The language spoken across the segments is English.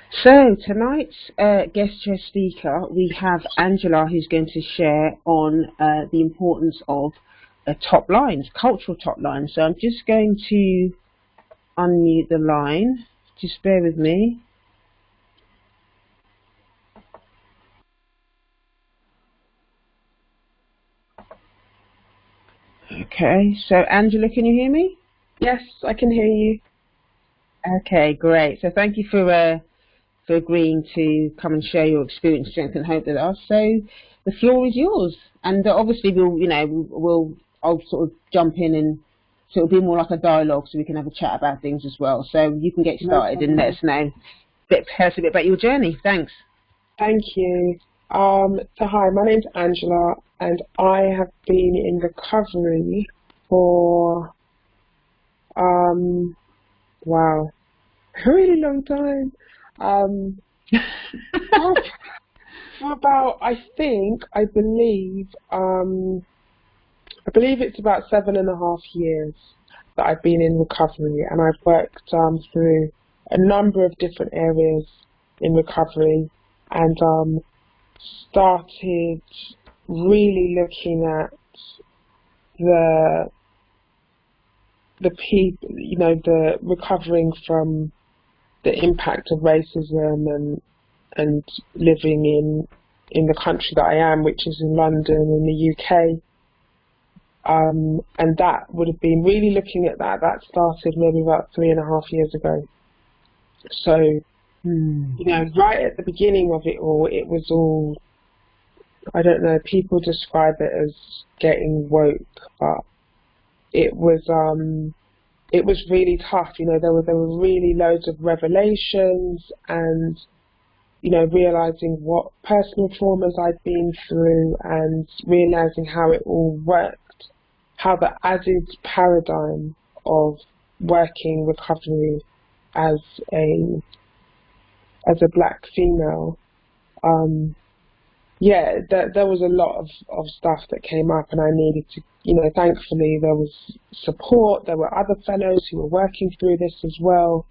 So tonight's guest chair speaker, we have Angela, who's going to share on the importance of top lines, cultural top lines. So I'm just going to unmute the line. Just bear with me. Okay, so Angela, can you hear me? Yes, I can hear you. Okay, great. So thank you for agreeing to come and share your experience, strength, and hope with us. So the floor is yours, and obviously I'll sort of jump in, and so it'll be more like a dialogue, so we can have a chat about things as well. So you can get No started and let problem. us know tell us a bit about your journey. Thanks. Thank you. So hi, my name's Angela, and I have been in recovery for wow, a really long time. Um, for about, I believe it's about 7.5 years that I've been in recovery, and I've worked through a number of different areas in recovery, and started really looking at the people, the recovering from the impact of racism and living in the country that I am, which is in London in the UK. And that would have been really looking at that. That started maybe about 3.5 years ago. So, right at the beginning of it all, I don't know, people describe it as getting woke, but it was really tough. There were really loads of revelations, and realizing what personal traumas I'd been through, and realizing how it all worked, how the added paradigm of working recovery as a black female. Yeah, there was a lot of stuff that came up, and I needed to, thankfully there was support. There were other fellows who were working through this as well.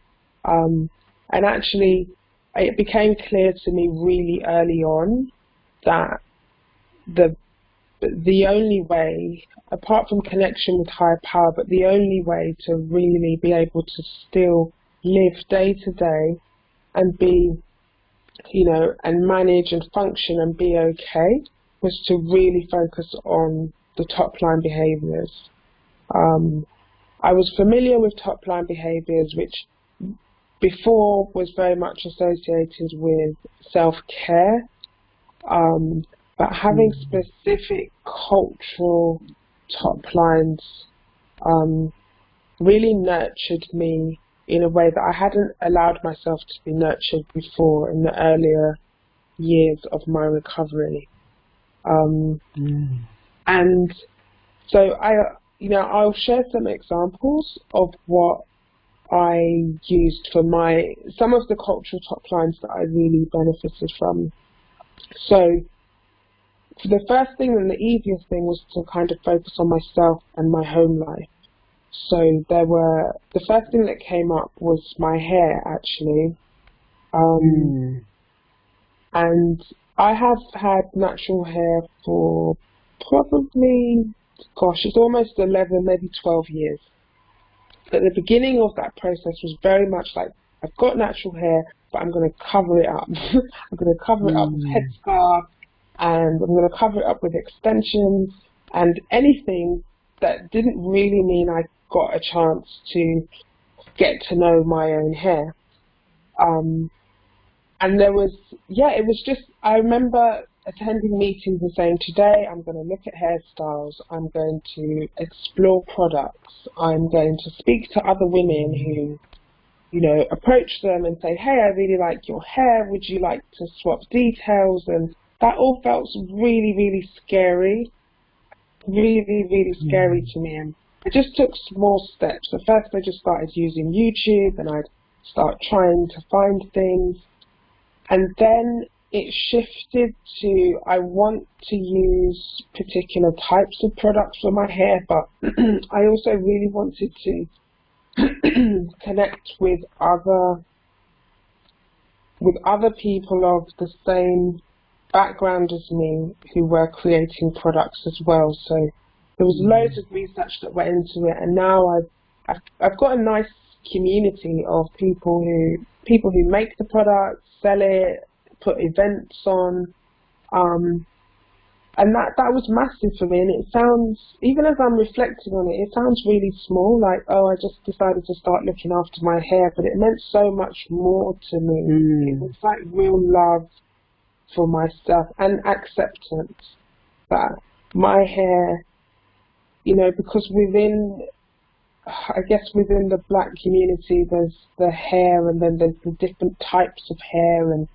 And actually, it became clear to me really early on that the only way, apart from connection with higher power, but the only way to really be able to still live day to day and be, and manage and function and be okay, was to really focus on the top line behaviors. I was familiar with top line behaviors, which before was very much associated with self-care, but having specific cultural top lines really nurtured me in a way that I hadn't allowed myself to be nurtured before in the earlier years of my recovery. And so I'll share some examples of what I used for some of the cultural top lines that I really benefited from. So the first thing and the easiest thing was to kind of focus on myself and my home life. So the first thing that came up was my hair, actually. And I have had natural hair for probably, gosh, it's almost 11, maybe 12 years. But the beginning of that process was very much like, I've got natural hair, but I'm going to cover it up. I'm going to cover it up with headscarf, and I'm going to cover it up with extensions, and anything that didn't really mean I got a chance to get to know my own hair. And it was just, I remember attending meetings and saying, today I'm going to look at hairstyles, I'm going to explore products, I'm going to speak to other women who, approach them and say, hey, I really like your hair, would you like to swap details? And that all felt really, really scary, really, really scary to me. And I just took small steps. So first I just started using YouTube, and I'd start trying to find things. And then it shifted to, I want to use particular types of products for my hair, but I also really wanted to connect with other with other people of the same background as me who were creating products as well. So there was loads of research that went into it, and now I've got a nice community of people who make the product, sell it, put events on, and that was massive for me. And it sounds, even as I'm reflecting on it, it sounds really small, like, oh, I just decided to start looking after my hair, but it meant so much more to me. It was like real love for myself and acceptance that my hair, you know, because I guess within the Black community, there's the hair, and then there's the different types of hair, and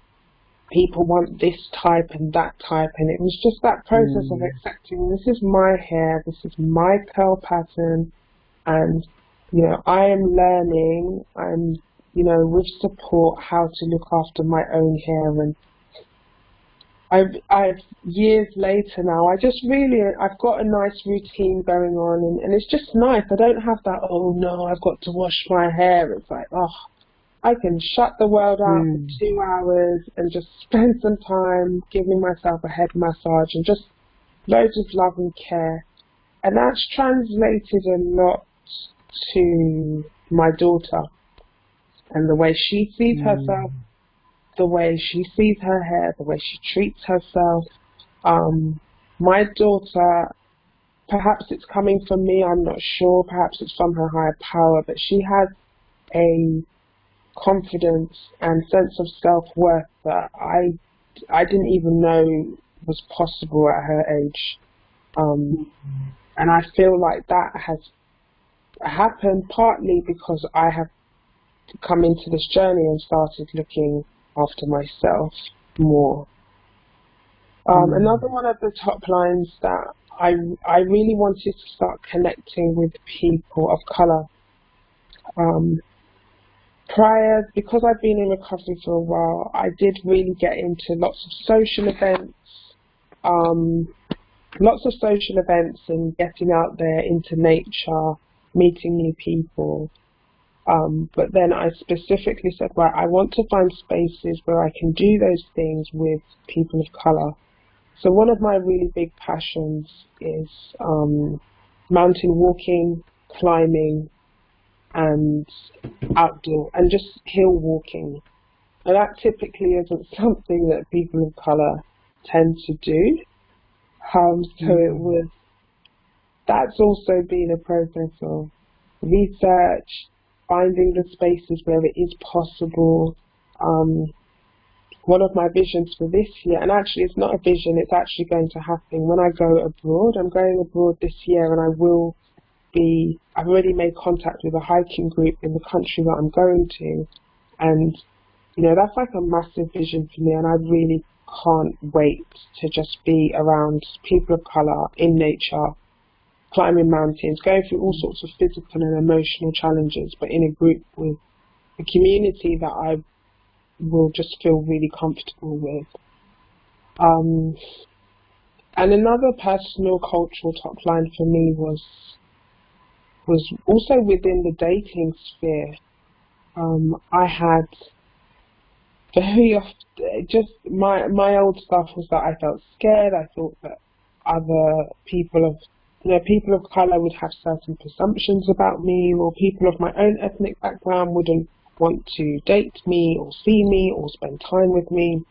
people want this type and that type, and it was just that process of accepting, this is my hair, this is my curl pattern, and, you know, I am learning, and, you know, with support, how to look after my own hair. And I've years later now, I've got a nice routine going on, and it's just nice. I don't have that, oh no, I've got to wash my hair. It's like, oh, I can shut the world out for 2 hours and just spend some time giving myself a head massage and just loads of love and care. And that's translated a lot to my daughter and the way she sees herself, the way she sees her hair, the way she treats herself. My daughter, perhaps it's coming from me, I'm not sure, perhaps it's from her higher power, but she has a confidence and sense of self-worth that I didn't even know was possible at her age. And I feel like that has happened partly because I have come into this journey and started looking after myself more. Another one of the top lines that I really wanted to start connecting with people of colour. Because I've been in recovery for a while, I did really get into lots of social events, and getting out there into nature, meeting new people. But then I specifically said, right, I want to find spaces where I can do those things with people of colour. So one of my really big passions is mountain walking, climbing, and outdoor, and just hill walking. And that typically isn't something that people of colour tend to do. That's also been a process of research, finding the spaces where it is possible. One of my visions for this year, and actually it's not a vision, it's actually going to happen when I go abroad. I'm going abroad this year, and I've already made contact with a hiking group in the country that I'm going to, and you know, that's like a massive vision for me, and I really can't wait to just be around people of colour in nature, climbing mountains, going through all sorts of physical and emotional challenges, but in a group with a community that I will just feel really comfortable with. And another personal cultural top line for me was also within the dating sphere. I had very often, just my old stuff was that I felt scared. I thought that other people of colour would have certain presumptions about me, or people of my own ethnic background wouldn't want to date me or see me or spend time with me.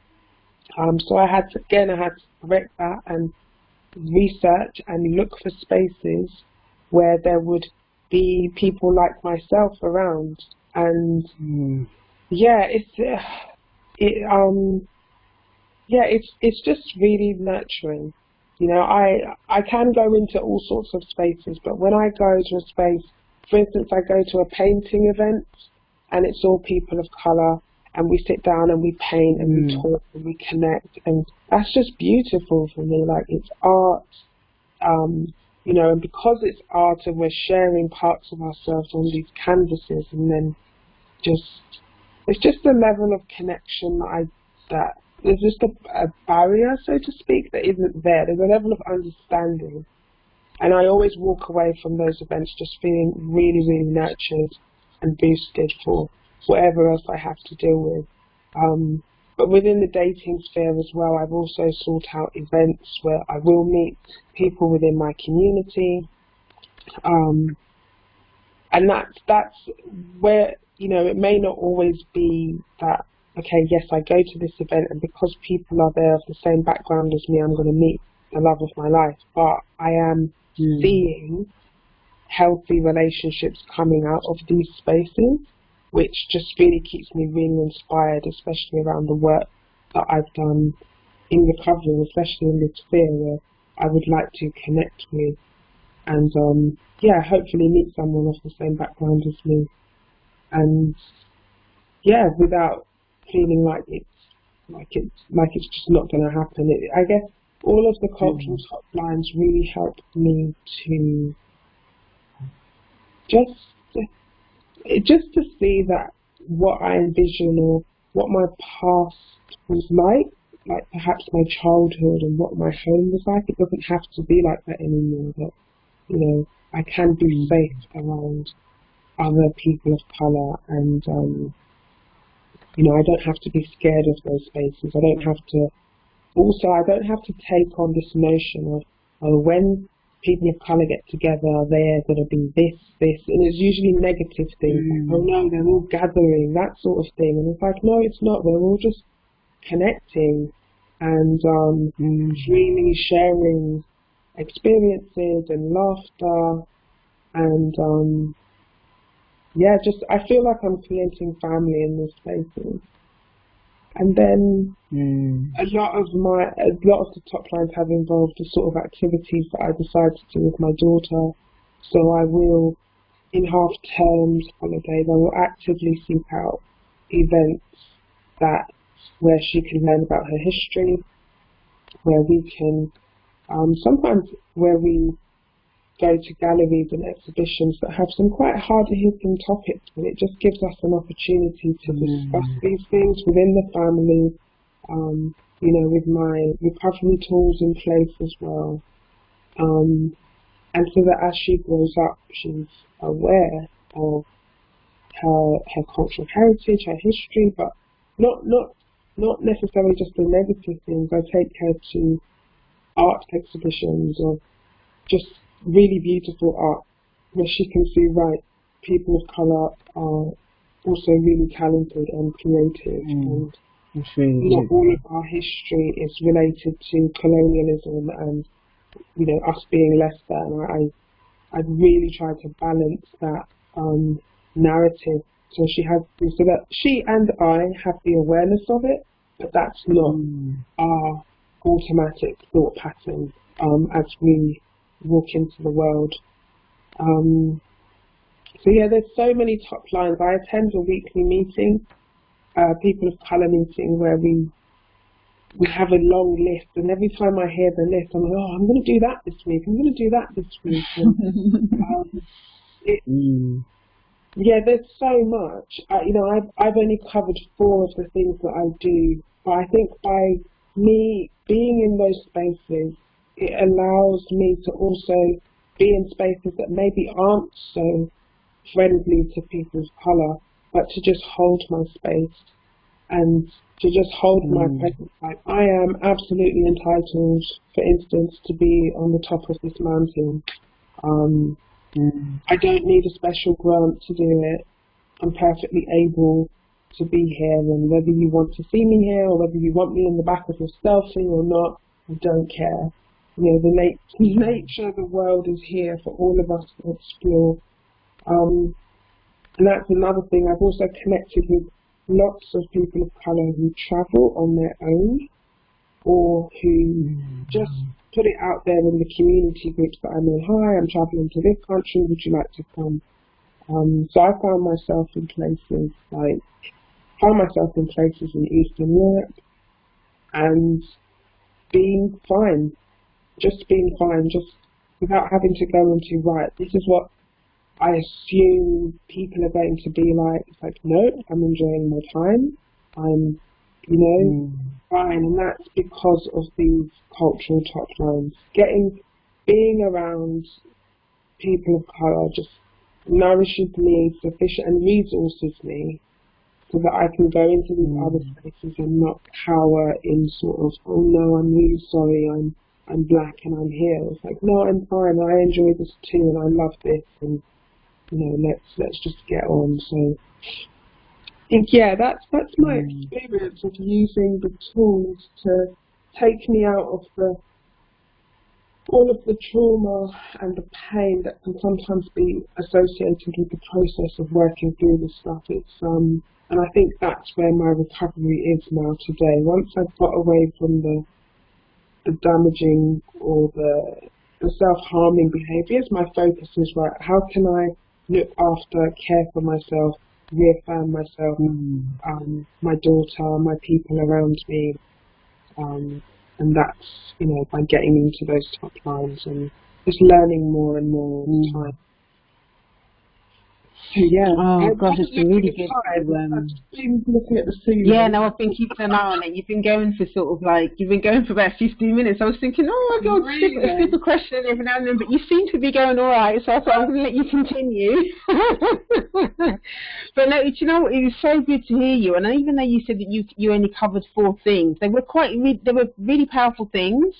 So I had to correct that and research and look for spaces where there would be people like myself around. And it's just really nurturing. You know, I can go into all sorts of spaces, but when I go to a space, for instance, I go to a painting event and it's all people of colour, and we sit down and we paint and we talk and we connect, and that's just beautiful for me. Like, it's art, you know, and because it's art and we're sharing parts of ourselves on these canvases, and then it's just a level of connection that there's just a barrier, so to speak, that isn't there. There's a level of understanding, and I always walk away from those events just feeling really, really nurtured and boosted for whatever else I have to deal with. But within the dating sphere as well, I've also sought out events where I will meet people within my community. And that's where, you know, it may not always be that, okay, yes, I go to this event and because people are there of the same background as me, I'm going to meet the love of my life. But I am seeing healthy relationships coming out of these spaces, which just really keeps me really inspired, especially around the work that I've done in recovery, especially in this sphere where I would like to connect with and yeah, hopefully meet someone of the same background as me, and yeah, without feeling like it's just not going to happen. I guess all of the cultural top lines really helped me to just to see that what I envision or what my past was like perhaps my childhood and what my home was like, it doesn't have to be like that anymore. That, you know, I can be safe around other people of colour, and you know, I don't have to be scared of those spaces. I don't have to take on this notion of, oh, when people of colour get together, they're going to be this, and it's usually negative things. Like, oh no, they're all gathering, that sort of thing. And it's like, no, it's not. We're all just connecting and freely sharing experiences and laughter, and yeah, just I feel like I'm creating family in these spaces. And then a lot of the top lines have involved the sort of activities that I decide to do with my daughter. So I will, in half terms, holidays, I will actively seek out events where she can learn about her history, where we can sometimes where we go to galleries and exhibitions that have some quite hard-hitting topics, and it just gives us an opportunity to discuss these things within the family, you know, with my recovery tools in place as well, and so that as she grows up, she's aware of her cultural heritage, her history, but not necessarily just the negative things. I take her to art exhibitions or just really beautiful art where she can see, right, people of colour are also really talented and creative, and not all of our history is related to colonialism and, you know, us being less than. I really try to balance that narrative so that she and I have the awareness of it, but that's not our automatic thought pattern as we walk into the world. So yeah, there's so many top lines. I attend a weekly meeting, people of colour meeting, where we have a long list, and every time I hear the list, I'm like, oh, I'm going to do that this week, I'm going to do that this week. And, yeah, there's so much. You know, I've only covered 4 of the things that I do, but I think by me being in those spaces, it allows me to also be in spaces that maybe aren't so friendly to people of colour, but to just hold my space and to just hold my presence. Like, I am absolutely entitled, for instance, to be on the top of this mountain. I don't need a special grant to do it. I'm perfectly able to be here, and whether you want to see me here or whether you want me in the back of your selfie or not, I don't care. You know, the nature of the world is here for all of us to explore. And that's another thing. I've also connected with lots of people of colour who travel on their own, or who just put it out there in the community groups that I'm in. Hi, I'm travelling to this country, would you like to come? So I found myself in places in Eastern Europe and being fine, just without having to go into, right, this is what I assume people are going to be like. It's like, no, I'm enjoying my time. I'm, you know, fine. And that's because of these cultural top lines. Being around people of colour just nourishes me sufficient and resources me so that I can go into these other spaces and not cower in sort of, oh no, I'm really sorry, I'm black and I'm here. It's like, no, I'm fine, I enjoy this too and I love this, and you know, let's just get on. So I think, yeah, that's my experience of using the tools to take me out of all of the trauma and the pain that can sometimes be associated with the process of working through this stuff. And I think that's where my recovery is now today. Once I've got away from the damaging or the self-harming behaviours, my focus is, right, how can I look after, care for myself, reaffirm myself, my daughter, my people around me, and that's, you know, by getting into those top lines and just learning more and more all the time. So yeah, oh gosh, it's been really good. I've been looking at the scene. Yeah, no, I've been keeping an eye on it. You've been going for sort of like, you've been going for about 15 minutes. I was thinking, oh my God, really? Skip a question every now and then, but you seem to be going all right, so I thought I'm going to let you continue. But no, you know what, it was so good to hear you, and even though you said that you only covered 4 things, they were really powerful things,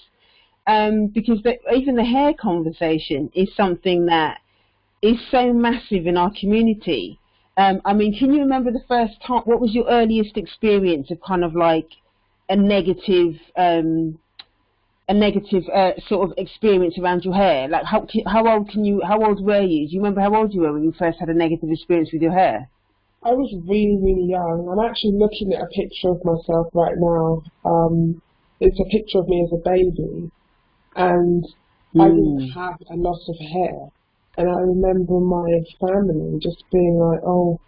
because even the hair conversation is something that is so massive in our community. I mean, can you remember the first time, what was your earliest experience of kind of like a negative sort of experience around your hair? Like how old were you? Do you remember how old you were when you first had a negative experience with your hair? I was really, really young. I'm actually looking at a picture of myself right now. It's a picture of me as a baby, and I didn't have a lot of hair. And I remember my family just being like, oh,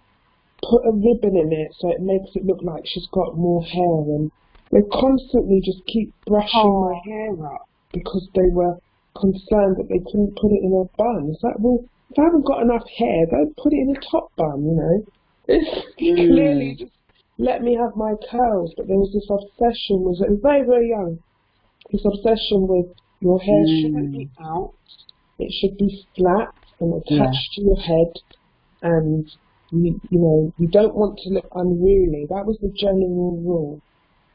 put a ribbon in it so it makes it look like she's got more hair. And they constantly just keep brushing my hair up because they were concerned that they couldn't put it in a bun. It's like, well, if I haven't got enough hair, don't put it in a top bun, you know. It's clearly just let me have my curls. But there was this obsession, it was very, very young, this obsession with your hair shouldn't be out. It should be flat and attached to your head, and you know, you don't want to look unruly. That was the general rule.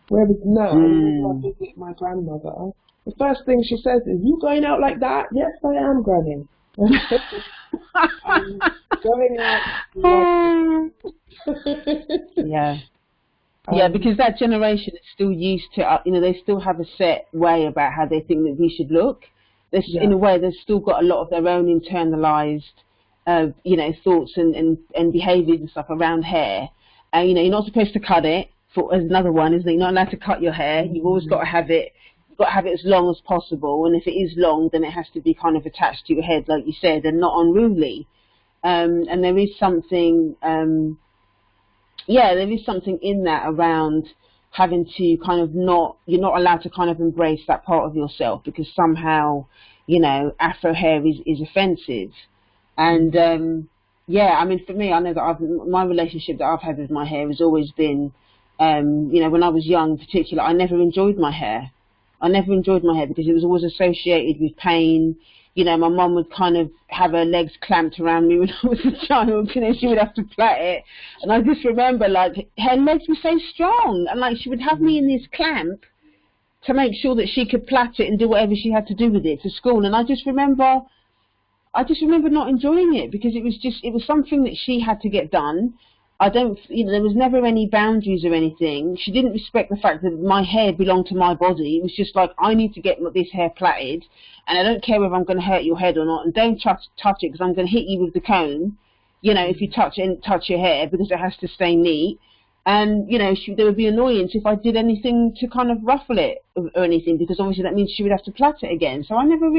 Whereas now, when I visit my grandmother, the first thing she says is, "You going out like that?" "Yes, I am, Granny." I'm going out like yeah, because that generation is still used to, you know, they still have a set way about how they think that we should look. In a way, they've still got a lot of their own internalized, you know, thoughts and behaviours and stuff around hair. And you know, you're not supposed to cut it. As another one, isn't it? You're not allowed to cut your hair. You've always got to have it. You've got to have it as long as possible. And if it is long, then it has to be kind of attached to your head, like you said, and not unruly. And there is something, there is something in that around having to kind of you're not allowed to kind of embrace that part of yourself because somehow, you know, Afro hair is offensive. And I mean, for me, I know that my relationship that I've had with my hair has always been, you know, when I was young in particular, I never enjoyed my hair. I never enjoyed my hair because it was always associated with pain. You know, my mum would kind of have her legs clamped around me when I was a child, you know, she would have to plait it. And I just remember, like, her legs were so strong, and, like, she would have me in this clamp to make sure that she could plait it and do whatever she had to do with it for school. And I just remember not enjoying it because it was something that she had to get done. You know, there was never any boundaries or anything. She didn't respect the fact that my hair belonged to my body. It was just like, I need to get this hair plaited, and I don't care whether I'm going to hurt your head or not, and don't touch it because I'm going to hit you with the comb, you know, if you touch your hair, because it has to stay neat. And, you know, there would be annoyance if I did anything to kind of ruffle it or anything, because obviously that means she would have to plait it again. So I never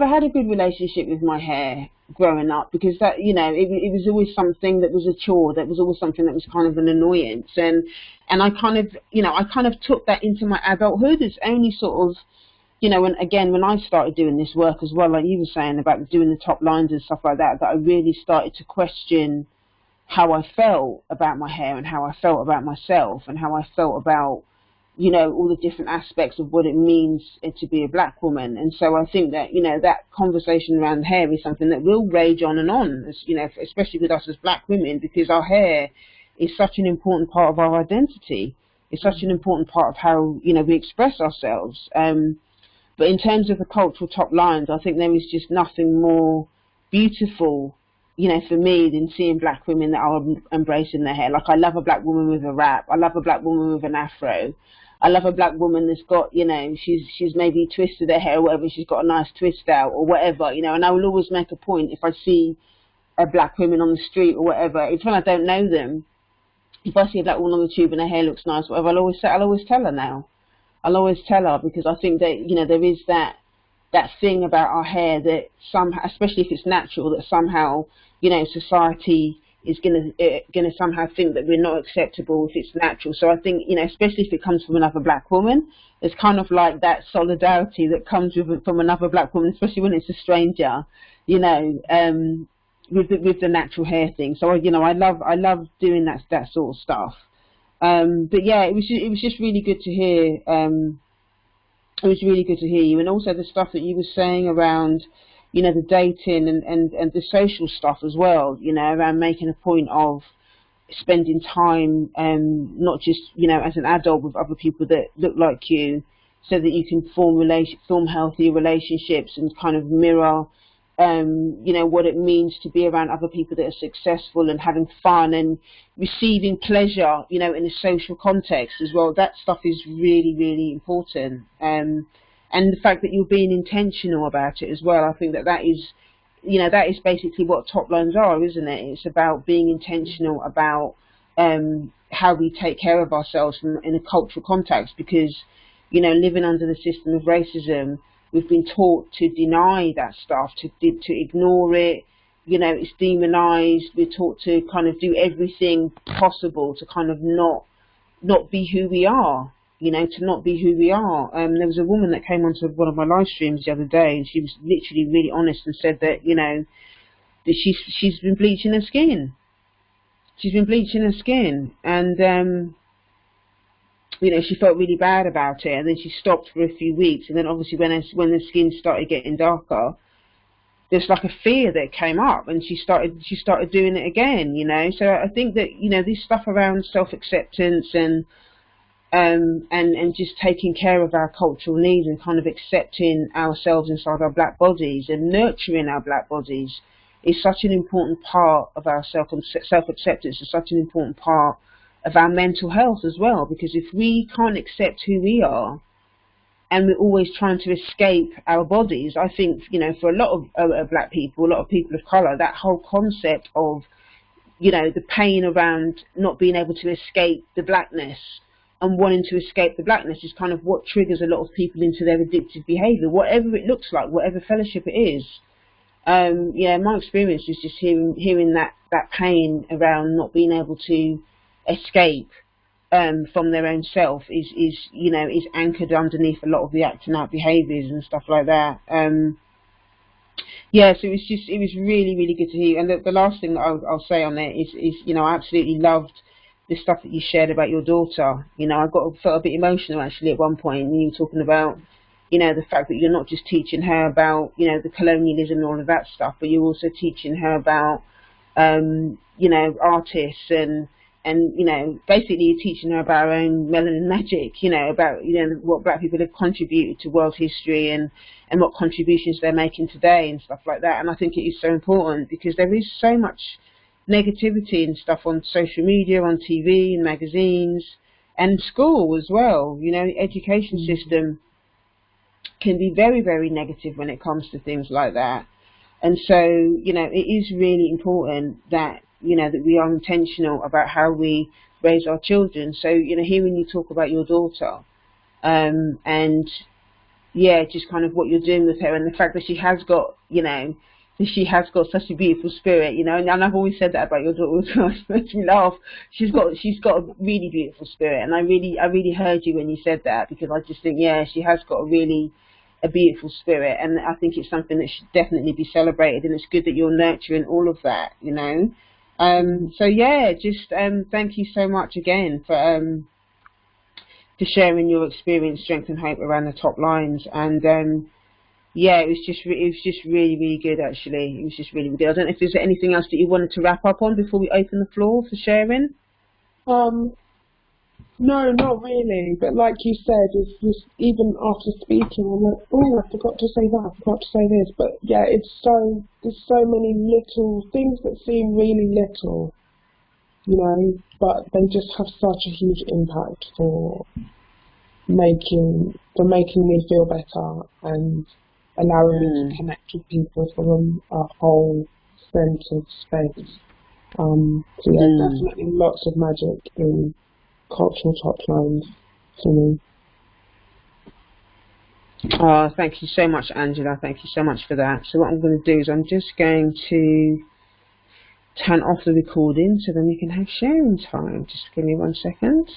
had a good relationship with my hair growing up because that, you know, it was always something that was a chore. That was always something that was kind of an annoyance. And I kind of took that into my adulthood. It's only sort of, you know, when I started doing this work as well, like you were saying about doing the top lines and stuff like that, that I really started to question how I felt about my hair and how I felt about myself and how I felt about, you know, all the different aspects of what it means to be a black woman. And so I think that, you know, that conversation around hair is something that will rage on, as, you know, especially with us as black women, because our hair is such an important part of our identity. It's such an important part of how, you know, we express ourselves. But in terms of the cultural top lines, I think there is just nothing more beautiful, you know, for me, than seeing black women that are embracing their hair. Like, I love a black woman with a wrap. I love a black woman with an afro. I love a black woman that's got, you know, she's maybe twisted her hair or whatever, she's got a nice twist out or whatever, you know. And I will always make a point, if I see a black woman on the street or whatever, it's when I don't know them, if I see a black woman on the tube and her hair looks nice, whatever, I'll always tell her now. I'll always tell her, because I think that, you know, there is that thing about our hair that somehow, especially if it's natural, that somehow, you know, society is gonna somehow think that we're not acceptable if it's natural. So I think, you know, especially if it comes from another black woman, it's kind of like that solidarity that comes from another black woman, especially when it's a stranger, you know, with the natural hair thing. So, you know, I love doing that sort of stuff. But yeah, it was just really good to hear. It was really good to hear you, and also the stuff that you were saying around, you know, the dating and the social stuff as well, you know, around making a point of spending time, not just, you know, as an adult with other people that look like you, so that you can form healthy relationships and kind of mirror, you know, what it means to be around other people that are successful and having fun and receiving pleasure, you know, in a social context as well. That stuff is really, really important. And the fact that you're being intentional about it as well, I think that is, you know, that is basically what top lines are, isn't it? It's about being intentional about how we take care of ourselves in a cultural context, because, you know, living under the system of racism, we've been taught to deny that stuff, to ignore it. You know, it's demonized. We're taught to kind of do everything possible to kind of not be who we are. You know, to not be who we are. There was a woman that came onto one of my live streams the other day, and she was literally really honest and said that, you know, that she's been bleaching her skin. She's been bleaching her skin, and you know, she felt really bad about it, and then she stopped for a few weeks, and then obviously when the skin started getting darker, there's like a fear that came up, and she started doing it again, you know. So I think that, you know, this stuff around self-acceptance and just taking care of our cultural needs and kind of accepting ourselves inside our black bodies and nurturing our black bodies is such an important part of our self-acceptance, is such an important part of our mental health as well. Because if we can't accept who we are, and we're always trying to escape our bodies, I think, you know, for a lot of black people, a lot of people of colour, that whole concept of, you know, the pain around not being able to escape the blackness and wanting to escape the blackness is kind of what triggers a lot of people into their addictive behaviour, whatever it looks like, whatever fellowship it is. Yeah, my experience is just hearing that pain around not being able to escape from their own self is you know, is anchored underneath a lot of the acting out behaviours and stuff like that. Yeah, so it was really, really good to hear. And the last thing that I'll say on it is, you know, I absolutely loved the stuff that you shared about your daughter. You know, felt a bit emotional actually at one point, and you were talking about, you know, the fact that you're not just teaching her about, you know, the colonialism and all of that stuff, but you're also teaching her about, you know, artists and you know, basically you're teaching her about her own melanin magic, you know, about, you know, what black people have contributed to world history and what contributions they're making today and stuff like that. And I think it is so important, because there is so much negativity and stuff on social media, on TV and magazines, and school as well. You know, the education system can be very, very negative when it comes to things like that. And so, you know, it is really important that, you know, that we are intentional about how we raise our children. So, you know, hearing you talk about your daughter, and yeah, just kind of what you're doing with her, and the fact that she has got, you know, she has got such a beautiful spirit, you know, and I've always said that about your daughter as well. It makes me laugh. She's got a really beautiful spirit, and I really heard you when you said that, because I just think, yeah, she has got a beautiful spirit, and I think it's something that should definitely be celebrated, and it's good that you're nurturing all of that, you know. So yeah, just thank you so much again for for sharing your experience, strength and hope around the top lines. And yeah, it was just really, really good, actually. It was just really, really good. I don't know if there's anything else that you wanted to wrap up on before we open the floor for sharing. No, not really. But like you said, it's just even after speaking, I'm like, oh, I forgot to say that, I forgot to say this. But yeah, there's so many little things that seem really little, you know, but they just have such a huge impact for making me feel better and allowing me to connect with people from a whole sense of space. So yeah, definitely lots of magic in cultural top lines for me. Oh, thank you so much, Angela. Thank you so much for that. So what I'm going to do is I'm just going to turn off the recording so then we can have sharing time. Just give me 1 second.